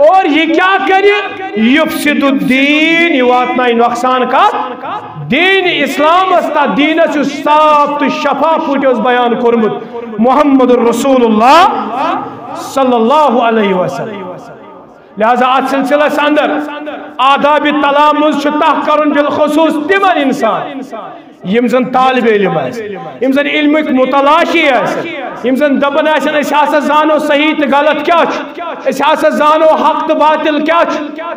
اور یہ کیا کری یفسد الدین یہ واتنائی نقصان کا دین اسلام استا دین صاف تو شفاف بیان کرمت محمد الرسول اللہ صلی اللہ علیہ وسلم لہذا آج سلسلہ اندر آداب تلامز تح کرن بالخصوص تمن انسان یم زن طالب علم یم زن علمک متلاشی یم زن دپن اس زانو صحیح تو غلط کیا اس زانو حق تو باطل کیا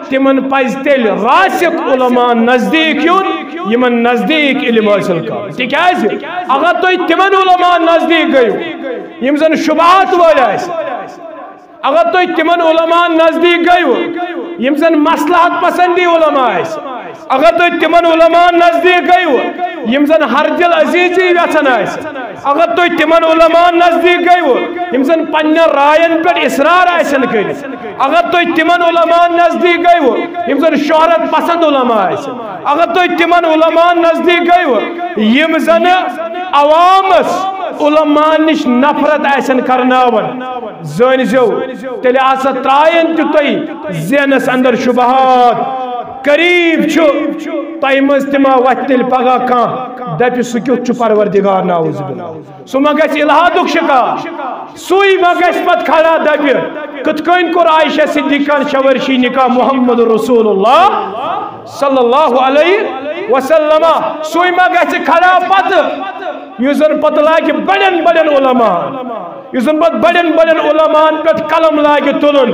تمن پز تیل راسخ علماء نزدیک یون یمن نزدیک علم حاصل کر تکیاز اگر تو تمن علماء نزدیک گیو یم زن شبہات وال اگر تو تمن علماء نزدیک گیو یم زن مصلحت پسندی علماء اگر تو تمن علماء نزدیک گیو یم زن ہر دل عزیزی یژھان اگر تو تمن علماء نزدیک گیو یم زن پنن رائن پہ اصرار آسن کر اگر تو تمن علماء نزدیک گیو یم زن شہرت پسند علماء اگر تو تمن علماء نزدیک گیو یم زن عوامس علماء نش نفرت آسن کرناون زانزو تیلے آسا ترائن تھی ذہنس اندر شبہات قریب تیمز تما وت تیل پگہ کان دپ سہ کیت پروردگار نعوذ باللہ سہ ما گژھِ الہادک شکار سوئی ما گژھِ پت کھڑا دپ کت کن کور عائشہ صدیقہ شورشی نکاح محمد رسول اللہ صلی اللہ علیہ وسلم سوئی ما گژھِ کھڑا پت یس زن پتہ لاگہِ بڑین بڑین علماء یس زن پتہ بڑین بڑین علماء پہ قلم لاگہِ تلن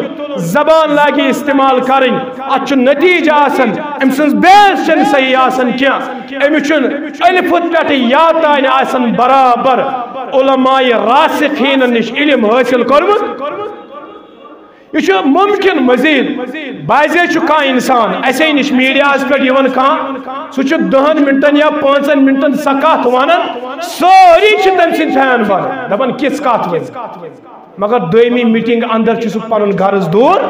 زبان لاگہِ استعمال کرن ات نتیجہ آسان ام سن بیس چھ صحیح آسان کیا امس الف پہ یا تان آسان برابر علماء راسخین نش علم حاصل کرمت یہ ممکن مزید بعضے کھانا انسان ایسے نش میڈیا پہ سہ 10 منٹن یا 5 منٹن سا کت ونان ساری تم سن فین بن دپان کس کت ون مگر دویمی میٹنگ اندر سہ پن غرض دور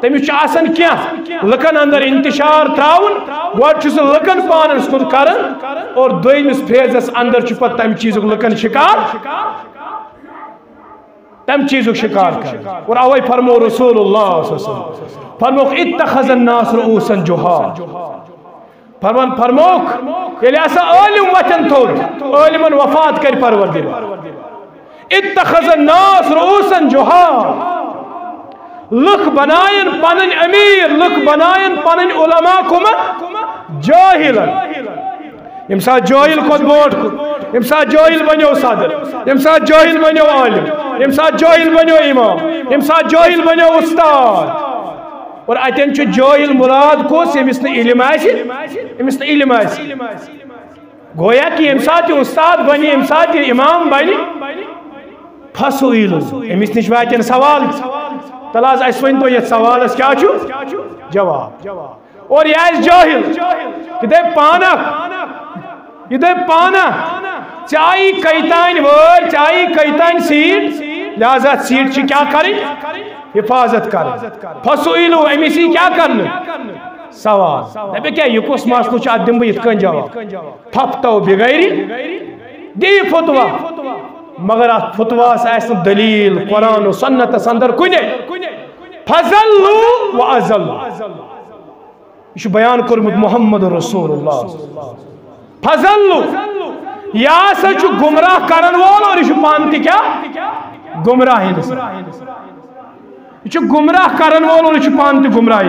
تمس کی لکن اندر انتشار تراؤن گوڈ سہ لکن پانس کن کرن اور دویمس فیزس اندر پتہ تمہ چیزک لکن شکار تم چیزک شکار کر اور اوے فرمو رسول اللہ صلی اللہ علیہ وسلم فرموک اتخذ الناس رؤوسا جہال فرموک یلی ایسا عالم وطن تھوڑ عالمن وفات کر پروردگار اتخذ الناس رؤوسا جہال لکھ بنائن پنن امیر لکھ بنائن پنن علماء کمن جاہلا یم سات جاہل کھت بوٹ یم سات جاہل بنیو صدر یم سات جاہل بنیو عالم یم سات جاہل بنیو امام یم سات جاہل بنیو استاد اور اتن جاہل مراد کس یمس علم امس علم گویا کہ یم سات استاد بنی یم سات امام بنی فسئلوا امس نش واتن سوال تلاز اس ون تو یہ سوالس کیا جواب اور یہ جاہل یہ دے پانا چاہی کئیتان وار چاہی کئیتان سیٹ لہذا سیٹ کیا کریں حفاظت کریں فسئلوا امسی کیا کرنا سوال دبے کیا یہ کس مسئلہ چھ ات دم بہ یت کن جواب پھپتو بغیر دی فتوا مگر ات فتواس آس دلیل قرآن و سنت اندر کنے فضلوا واضلوا یہ بیان کرمت محمد رسول اللہ فضلوا یا سچ گمراہ کرن وول اور یہ پان تہ کیا گمراہ یہ گمراہ کرن وول اور یہ پان تہ گمراہ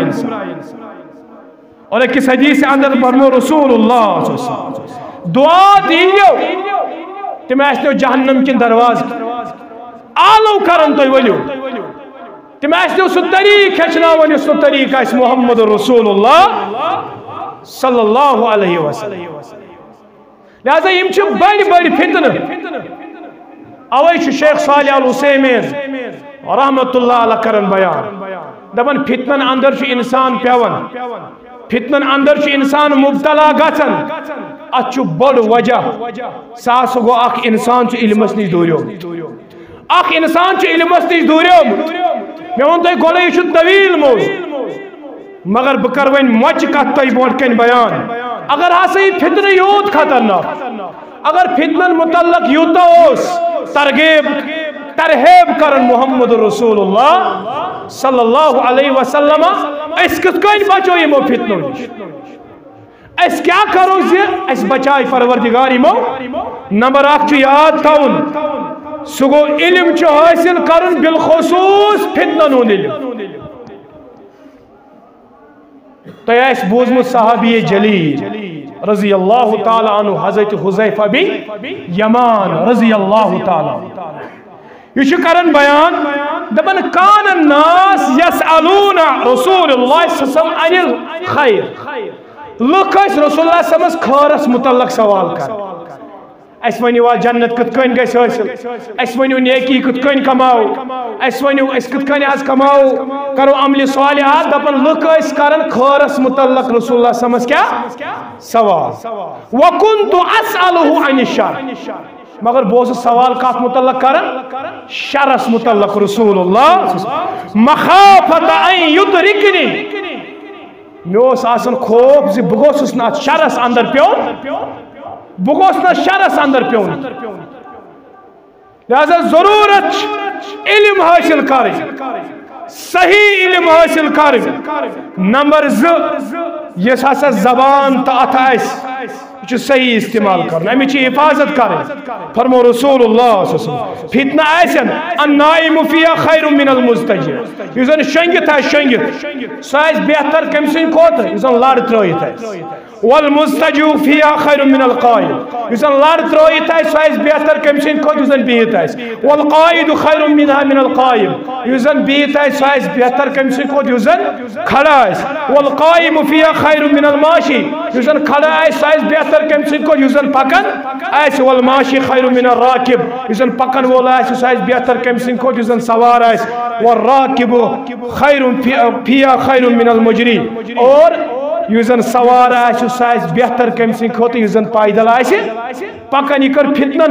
اور ایک حدیث اندر فرمو رسول اللہ دعا دیو تم آسنو جہنم کن دروازہ آلو کرن تو ولیو تم آسنو سو طریق کھچنا ونیو سو طریق آس محمد رسول اللہ صلی اللہ علیہ وسلم لہذا یم چھ بڑی فتنہ اوے چھ شیخ صالح العثیمین رحمت اللہ علیہ کرن بیان دپن فتنن اندر چھ انسان پیون فتنن اندر چھ انسان مبتلا گژھن اتھ بڑ وجہ ساس گو اخ انسان چھ علمس نش دوریو اخ انسان چھ علمس نش دوریو میں ون تہ گوڑے یہ طویل موضوع مگر بہ کر ون مچ کت تہ برونٹ کن بیان اگر ہسا یہ فتنہ یوت خطرناک اگر فتنن متعلق یوتا اس ترغیب کرن محمد رسول اللہ صلی اللہ علیہ وسلم اس کت کن بچو یمو فتنو نش اس کیا کرو زی اس بچائی پروردگار یمو نمبر 1 چھ یاد تھاون سو گو علم چھ حاصل کرن بالخصوص فتنن ہند علم تو اس بوزمت صحابی جلیل رضی اللہ تعالی عنہ حضرت حذیفہ بن یمان رضی اللہ تعالی یہ کرن بیان دبن کان الناس یسألون رسول اللہ صلی اللہ علیہ وسلم عن الخیر لوگ رسول اللہ صلی اللہ علیہ وسلم خیرس متعلق سوال کر اس ونیو جنت کت کن گژھِ حٲصِل اس ونیو نیکی کت کن کماو اس ونیو اس کت کن آز کماو کرو عمل صالحات دپن لوگ کرن خیرس متعلق رسول اللہ صلی اللہ علیہ وسلم کیا سوال وکنت اسألہ عن الشر مگر بوز سوال کات متعلق کرن شرس متعلق رسول اللہ مخافت ان یدرکنی میں آسان خوف زی بگوسس نا شرس اندر پیون بگوس نا شرس اندر پیون لہذا ضرورت علم حاصل کریں صحیح علم حاصل کریں نمبر 2 یہ ہسا زبان تو ات یہ صحیح استعمال کرنا امی چی حفاظت کریں فرمو رسول اللہ صلی اللہ علیہ وسلم فتنہ ایسن النائم فیہا خیر من المستجر یزن شنگت ہے شنگت سائز بہتر کم سن کوت یزن لار ترویت ہے والمستجو فیہا خیر من القائد یزن لار ترویت ہے سائز بہتر کم سن کوت یزن بیت ہے والقائد خیر منها من القائم یزن بیت ہے سائز بہتر کم سن کوت یزن کھڑا ہے والقائم فیہا خیر من الماشی یزن کھڑا ہے سائز بہتر کم سن کو یزن پکن ایس والماشی خیر من الراکب یزن پکن وولا ایس سائز بہتر کم سن کو یزن سوار ایس والراکب خیر فیہا خیر من المجری اور یزن سوار ایس سائز بہتر کم سن کو یزن پائدل ایس پکن یہ کر فتنہ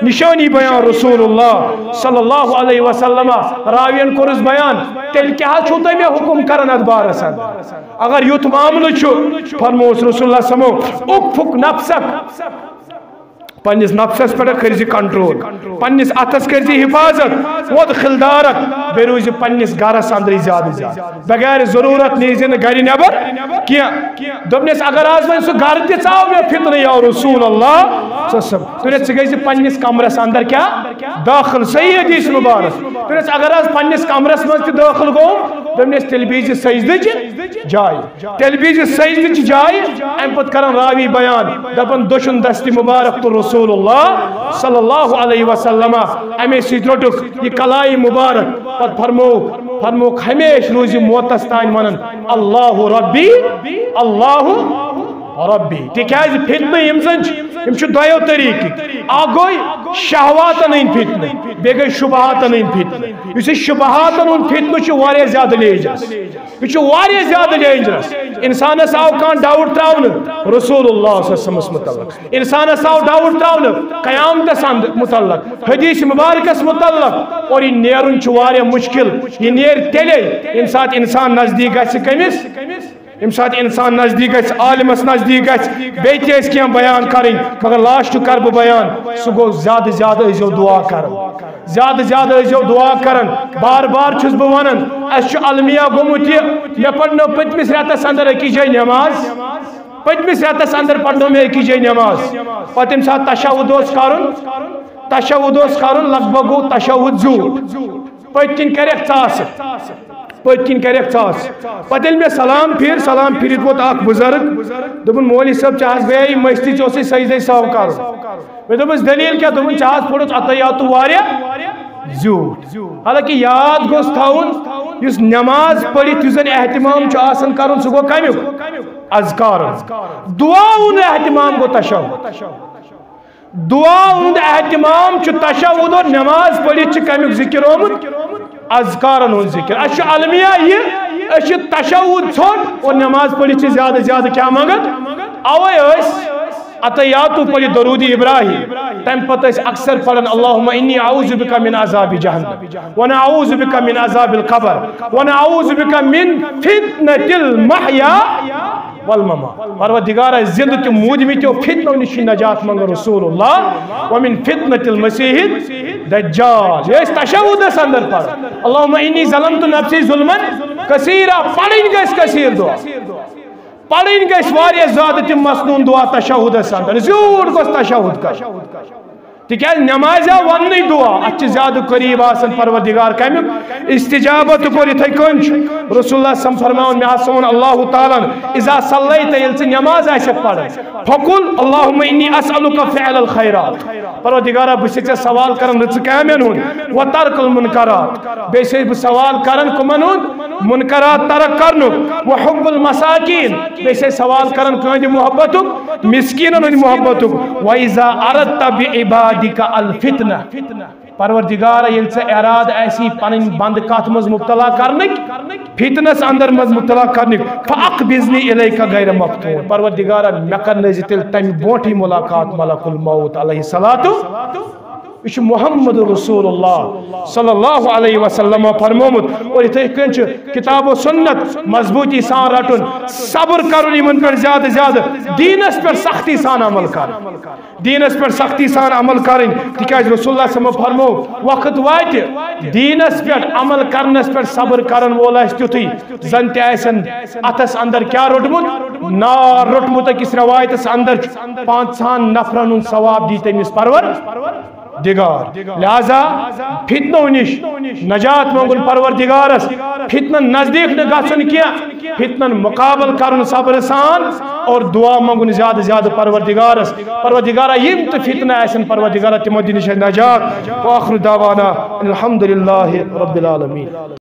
نشانی بیان رسول اللہ صلی اللہ علیہ وسلم راوین کورس بیان تیل کیا چھو تو میں حکم کرن ادبار سن اگر یوت معاملہ چھو فرموس رسول اللہ سمو اکفک نفسک پنیس نفسس پر کرزی کنٹرول پنیس اتس کرزی حفاظت وادخل دارک بے روزی پنیس گارس اندری زیادہ بغیر ضرورت نیزن گھری نبر کیا دبنیس اگر آز میں سو گھر تی چاو میں فتنہ یا رسول اللہ تو نے چگیزی پنیس کمرس اندر کیا داخل صحیح حدیث مبارک تو نے اگر آز پنیس کمرس میں داخل گو دبنیس تلبیزی سجدہ جائے تیل بیج سجدہ جائے ام پت کرن راوی بیان دپن دشن دستی مبارک تو رسول اللہ صلی اللہ علیہ وسلم امی سیت رٹک یہ کلائی مبارک پت فرموک ہمیش روزی موتستان ونن اللہ ربی اللہ ربی تکیاز فتنہ یمزن دویو طریق آگوئی شہواتن ان فتنہ بے گئی شبہاتن ان فتنہ یہ شبہاتن ان فتنہ وارے زیادہ لینجرس یہ وارے زیادہ لینجرس انسانس آو کان ڈاؤٹ تراؤن رسول اللہ صلی اللہ علیہ وسلم متعلق انسانس آو ڈاؤٹ تراؤن قیامتس متعلق حدیث مبارکس متعلق اور یہ نیرن وارے مشکل یہ نیر تیلے یم سات انسان نزدیک گژھِ کمس یم سات انسان نزدیک گژھِ عالمس نزدیک گژھِ بیٚیہِ تہِ ٲسۍ کینٛہہ بیان کرٕنۍ مگر لاسٹ کر بہٕ بیان سُہ گوٚو زیادٕ زیادٕ ٲسۍزیو دعا کران زیادٕ زیادٕ ٲسۍزیو دعا کران بار بار چھُس بہٕ ونان اَسہِ چھُ المیہ گوٚمُت یہِ مےٚ پرنٲو پٔتمِس رٮ۪تس انٛدر أکِس جایہِ نٮ۪ماز پٔتمِس رٮ۪تس انٛدر پرنٲو مےٚ أکِس جایہِ نٮ۪ماز پتہٕ ییٚمہِ ساتہٕ تشہُد اوس کرُن لگ بگ گوٚو تشہُد زیوٗٹھ پٔتۍ کِنۍ کریکھ ژاسہٕ پٔتۍ کِنۍ کریکھ ژاسہٕ پتہٕ ییٚلہِ مےٚ سلام پھِرِتھ ووت اکھ بُزرگ دوٚپُن مولوی صٲب ژےٚ حظ گٔیے مٔشتٕے ژےٚ اوسُے سجدے سہو کرُن مےٚ دوٚپُس دلیٖل کیٛاہ دوٚپُن ژےٚ حظ پوٚرُتھ عطیاتوٗ واریاہ زیوٗٹھ حالانکہِ یاد گوٚژھ تھاوُن یُس نٮ۪ماز پٔرِتھ یُس زن احتمام چھُ آسان کرُن سُہ گوٚو کمیُک اذکارُن دعا ہُنٛد احتمام گوٚو تشہُد دعا ہُنٛد احتمام چھُ تشہُد اور نٮ۪ماز پٔرِتھ چھُ کمیُک ذکر آمُت اذکارن ہُنٛد ذکر اَسہِ چھُ المیہ یہِ أسۍ چھِ تشہُد ژھوٚٹ اور نٮ۪ماز پٔرِتھ چھِ زیادٕ زیادٕ کیٛاہ منگان اوے ٲسۍ عطیاتوٗ پٔرِتھ درود ابراہیم تمہِ پتہٕ ٲسۍ اکثر پران اللہم انی اعوذ بک من عذاب جہنم ونعوذ بک من عذاب القبر ونعوذ بک من فتنة المحیا والممات پروردگارہ زندٕ تہِ موٗدمٕتیو فتنو نِش نجات منگان رسول اللہ ومن فتنة المسیح الدجال یہ ٲسۍ تشہُدس اندر پران اللہم انی ظلمت نفسی ظلما کثیرا پڑھٕنۍ گژھِ کثیٖر دعا پڑھٕنۍ گژھِ واریاہ زیادٕ تِم مسنون دعا تشہُدس اندر زیوٗٹھ گوٚژھ تشہُد کرُن تکیاز نماز آو وننٕے دعا اتھ چھِ زیادٕ قریب آسان پروردگار کمیُک استجابت کوٚر یِتھے کٔنۍ چھُ رسول اللہ صلی فرماوُن مےٚ ہسا ووٚن اللہ تعالیٰ اذا صلیت ییٚلہِ ژٕ نماز آسٮ۪کھ پران فقل اللہم انی اسألک فعل الخیرات پروردگارہ بہٕ چھُسے ژےٚ سوال کران رٕژٕ کامٮ۪ن ہُنٛد وترک المنکرات بیٚیہِ چھُسے بہٕ سوال کران کٕمن ہُنٛد منکرات ترک کرنُک وحب المساکین بیٚیہِ چھُسے سوال کران کٕہٕنٛدِ محبتُک مسکیٖنن ہٕنٛدِ محبتُک وإذا اردت بعبادک الفتنہ پروردگارہ ییٚلہِ ژےٚ اراد آسی پنٕنۍ بنٛد کتھ منٛز مبتلا کرنٕکۍ فتنس اندر منٛز مبتلا کرنٕکۍ فاقبضنی الیک غیر مفتون پروردگارہ مےٚ کرنٲیزِ تیٚلہِ تمہِ برونٛٹھٕے ملاقات ملک الموت علیہ الصلاۃ یہ محمد رسول اللہ صلی اللہ علیہ وسلم فرمومت اور اتھے کن کتاب و سنت مضبوطی سان رٹن صبر کرن یمن پر زیادہ زیادہ دینس پر سختی سان عمل کرن دینس پر سختی سان عمل کرن تکیاز رسول اللہ صلی اللہ علیہ وسلم فرمو وقت وات دینس پر عمل کرنس پر صبر کرن وول آسہِ تیُتھُے زن تہِ آسن اتھس اندر کیا روٹمُت نار روٹمُت أکِس روایتس اندر 5 نفرن ہُنٛد ثواب دی تٔمِس پروردگار لہذا فتنو نش نجات منگن پروردگارس فتنن نزدیک نہ گژھن کینٛہہ فتنن مقابل کرن صبر سان اور دعا منگن زیادہ زیادہ پروردگارس پروردگارہ یم تہ فتنہ آسن پروردگارہ تمو دِ نش نجات وآخر دعوانا الحمدللہ رب العالمین.